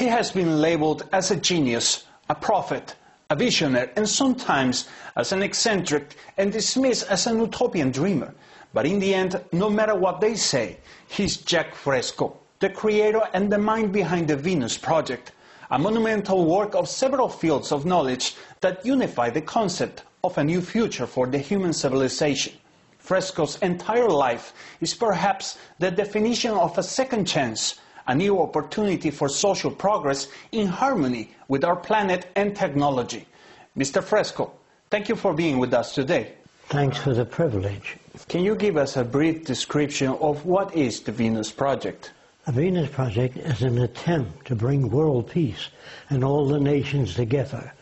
He has been labeled as a genius, a prophet, a visionary, and sometimes as an eccentric and dismissed as an utopian dreamer. But in the end, no matter what they say, he's Jacque Fresco, the creator and the mind behind the Venus Project, a monumental work of several fields of knowledge that unify the concept of a new future for the human civilization. Fresco's entire life is perhaps the definition of a second chance, a new opportunity for social progress in harmony with our planet and technology. Mr. Fresco, thank you for being with us today. Thanks for the privilege. Can you give us a brief description of what is the Venus Project? The Venus Project is an attempt to bring world peace and all the nations together.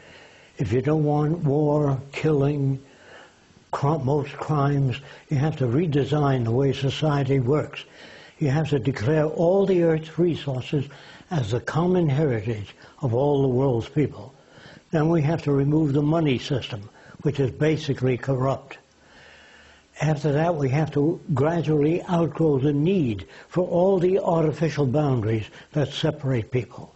If you don't want war, killing, most crimes, you have to redesign the way society works. You have to declare all the Earth's resources as the common heritage of all the world's people. Then we have to remove the money system, which is basically corrupt. After that, we have to gradually outgrow the need for all the artificial boundaries that separate people.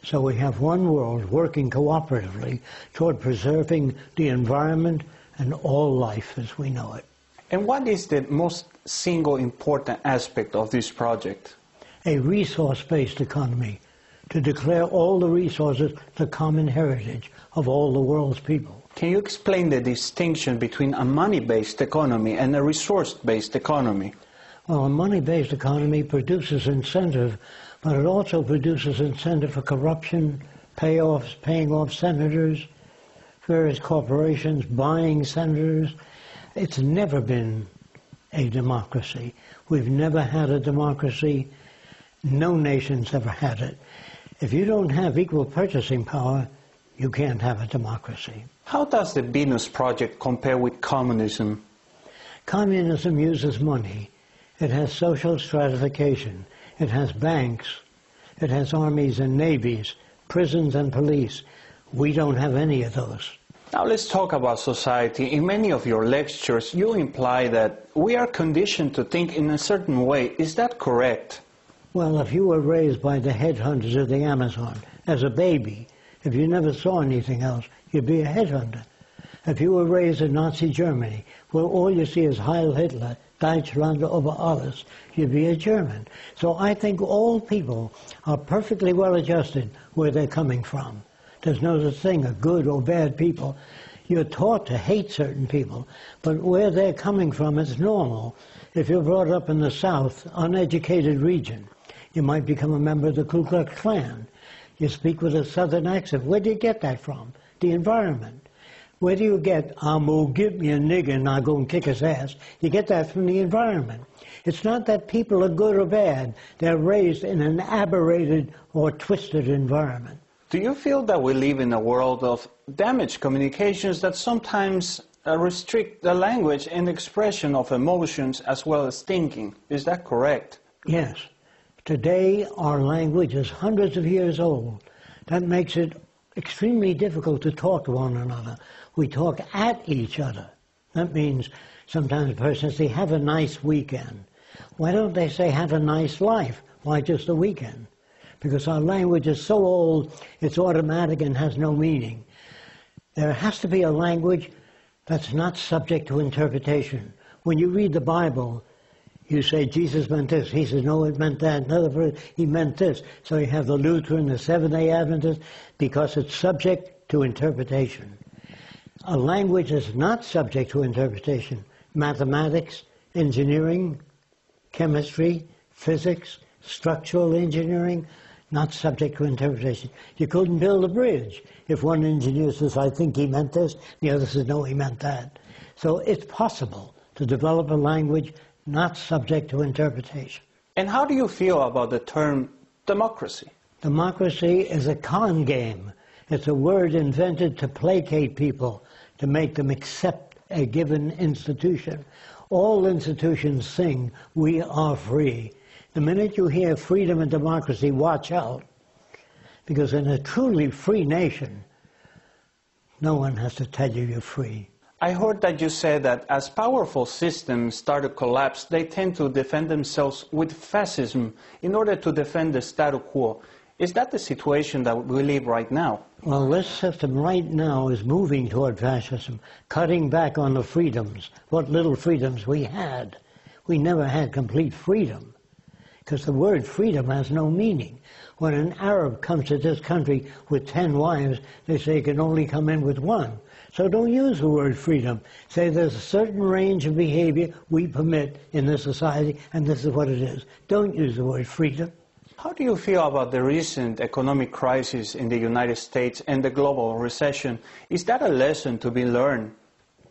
So we have one world working cooperatively toward preserving the environment and all life as we know it. And what is the most single important aspect of this project? A resource-based economy, to declare all the resources the common heritage of all the world's people. Can you explain the distinction between a money-based economy and a resource-based economy? Well, a money-based economy produces incentive, but it also produces incentive for corruption, paying off senators, various corporations buying senators. It's never been a democracy. We've never had a democracy. No nation's ever had it. If you don't have equal purchasing power, you can't have a democracy. How does the Venus Project compare with communism? Communism uses money. It has social stratification. It has banks. It has armies and navies, prisons and police. We don't have any of those. Now let's talk about society. In many of your lectures, you imply that we are conditioned to think in a certain way. Is that correct? Well, if you were raised by the headhunters of the Amazon as a baby, if you never saw anything else, you'd be a headhunter. If you were raised in Nazi Germany, where all you see is Heil Hitler, Deutschland über alles, you'd be a German. So I think all people are perfectly well adjusted where they're coming from. There's no such thing as good or bad people. You're taught to hate certain people, but where they're coming from is normal. If you're brought up in the South, uneducated region, you might become a member of the Ku Klux Klan. You speak with a Southern accent. Where do you get that from? The environment. Where do you get, I'm going to get me a nigger and I'm going to kick his ass? You get that from the environment. It's not that people are good or bad. They're raised in an aberrated or twisted environment. Do you feel that we live in a world of damaged communications that sometimes restrict the language and expression of emotions as well as thinking? Is that correct? Yes. Today, our language is hundreds of years old. That makes it extremely difficult to talk to one another. We talk at each other. That means sometimes a person says, have a nice weekend. Why don't they say, have a nice life? Why just a weekend? Because our language is so old, it's automatic and has no meaning. There has to be a language that's not subject to interpretation. When you read the Bible, you say, Jesus meant this. He says, no, it meant that. Another person, he meant this. So you have the Lutheran, the Seventh-day Adventist, because it's subject to interpretation. A language is not subject to interpretation. Mathematics, engineering, chemistry, physics, structural engineering, not subject to interpretation. You couldn't build a bridge if one engineer says, I think he meant this, the other says, no, he meant that. So it's possible to develop a language not subject to interpretation. And how do you feel about the term democracy? Democracy is a con game. It's a word invented to placate people, to make them accept a given institution. All institutions sing, we are free. The minute you hear freedom and democracy, watch out. Because in a truly free nation, no one has to tell you you're free. I heard that you said that as powerful systems start to collapse, they tend to defend themselves with fascism in order to defend the status quo. Is that the situation that we live right now? Well, this system right now is moving toward fascism, cutting back on the freedoms, what little freedoms we had. We never had complete freedom, because the word freedom has no meaning. When an Arab comes to this country with 10 wives, they say he can only come in with one. So don't use the word freedom. Say there's a certain range of behavior we permit in this society, and this is what it is. Don't use the word freedom. How do you feel about the recent economic crisis in the United States and the global recession? Is that a lesson to be learned?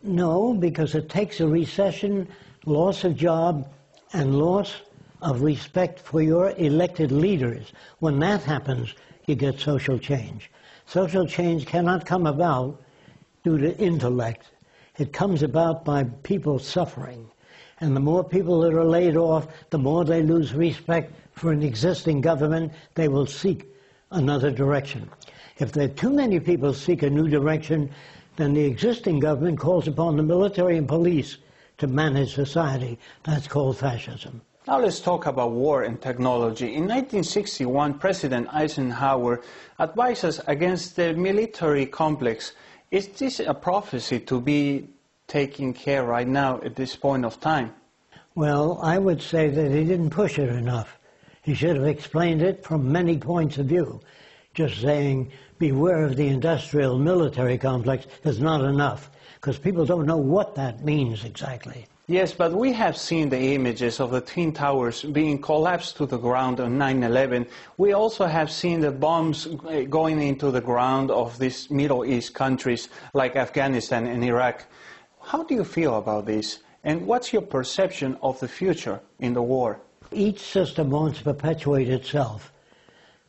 No, because it takes a recession, loss of job, and loss of respect for your elected leaders. When that happens, you get social change. Social change cannot come about due to intellect. It comes about by people suffering. And the more people that are laid off, the more they lose respect for an existing government, they will seek another direction. If there are too many people seek a new direction, then the existing government calls upon the military and police to manage society. That's called fascism. Now let's talk about war and technology. In 1961, President Eisenhower advised us against the military complex. Is this a prophecy to be taking care right now at this point of time? Well, I would say that he didn't push it enough. He should have explained it from many points of view. Just saying, beware of the industrial military complex is not enough, because people don't know what that means exactly. Yes, but we have seen the images of the Twin Towers being collapsed to the ground on 9/11. We also have seen the bombs going into the ground of these Middle East countries like Afghanistan and Iraq. How do you feel about this? And what's your perception of the future in the war? Each system wants to perpetuate itself.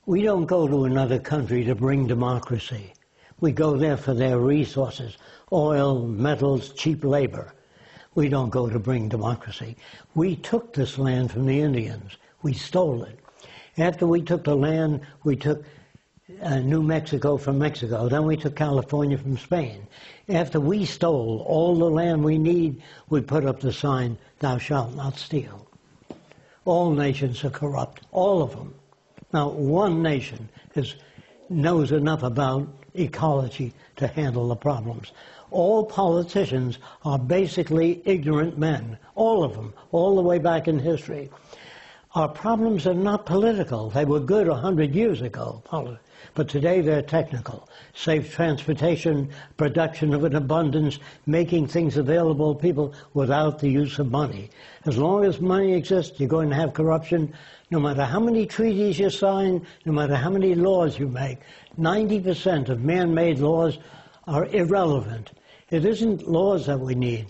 We don't go to another country to bring democracy. We go there for their resources, oil, metals, cheap labor. We don't go to bring democracy. We took this land from the Indians. We stole it. After we took the land, we took New Mexico from Mexico. Then we took California from Spain. After we stole all the land we need, we put up the sign, "Thou shalt not steal." All nations are corrupt, all of them. Now, one nation knows enough about ecology to handle the problems. All politicians are basically ignorant men, all of them, all the way back in history. Our problems are not political. They were good 100 years ago, but today they're technical. Safe transportation, production of an abundance, making things available to people without the use of money. As long as money exists, you're going to have corruption. No matter how many treaties you sign, no matter how many laws you make, 90% of man-made laws are irrelevant. It isn't laws that we need.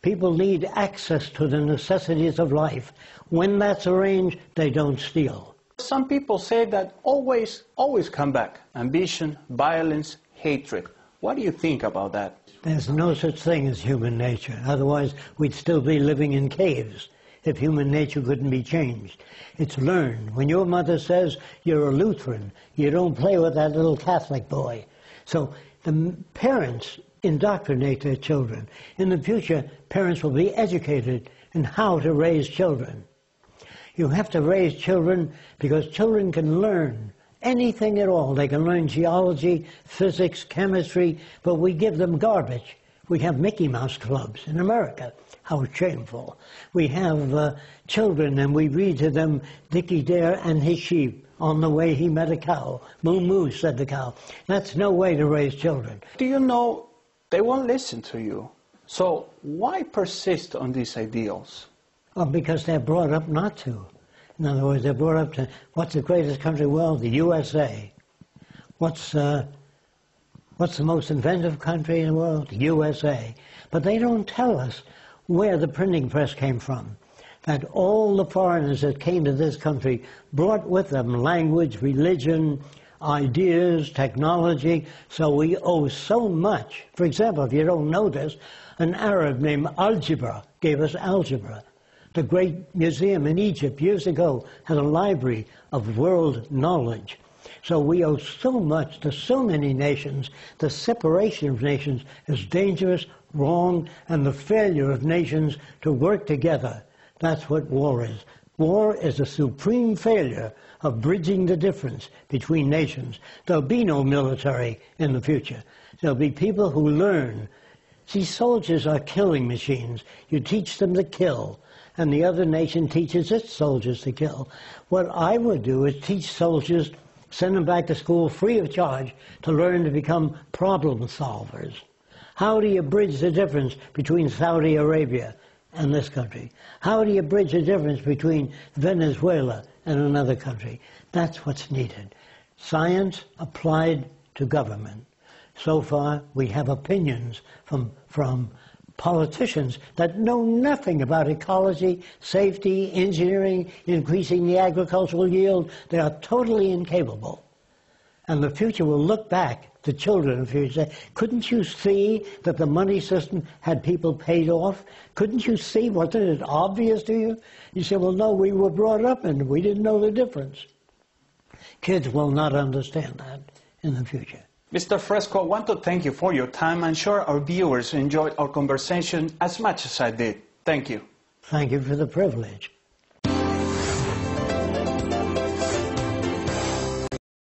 People need access to the necessities of life. When that's arranged, they don't steal. Some people say that always come back. Ambition, violence, hatred. What do you think about that? There's no such thing as human nature. Otherwise, we'd still be living in caves if human nature couldn't be changed. It's learned. When your mother says you're a Lutheran, you don't play with that little Catholic boy. So the parents indoctrinate their children. In the future, parents will be educated in how to raise children. You have to raise children because children can learn anything at all. They can learn geology, physics, chemistry, but we give them garbage. We have Mickey Mouse clubs in America. How shameful. We have children and we read to them Dickie Dare and his sheep. On the way he met a cow. Moo moo, said the cow. That's no way to raise children. Do you know they won't listen to you? So why persist on these ideals? Well, because they're brought up not to. In other words, they're brought up to, what's the greatest country in the world? The USA. What's the most inventive country in the world? The USA. But they don't tell us where the printing press came from. That all the foreigners that came to this country brought with them language, religion, ideas, technology, so we owe so much. For example, if you don't know this, an Arab named Algebra gave us algebra. The great museum in Egypt years ago had a library of world knowledge. So we owe so much to so many nations. The separation of nations is dangerous, wrong, and the failure of nations to work together. That's what war is. War is a supreme failure of bridging the difference between nations. There'll be no military in the future. There'll be people who learn. See, soldiers are killing machines. You teach them to kill, and the other nation teaches its soldiers to kill. What I would do is teach soldiers, send them back to school free of charge to learn to become problem solvers. How do you bridge the difference between Saudi Arabia and this country? How do you bridge the difference between Venezuela and another country? That's what's needed. Science applied to government. So far, we have opinions from politicians that know nothing about ecology, safety, engineering, increasing the agricultural yield. They are totally incapable. And the future will look back, the children of the future, say, couldn't you see that the money system had people paid off? Couldn't you see? Wasn't it obvious to you? You say, well, no, we were brought up and we didn't know the difference. Kids will not understand that in the future. Mr. Fresco, I want to thank you for your time. I'm sure our viewers enjoyed our conversation as much as I did. Thank you. Thank you for the privilege.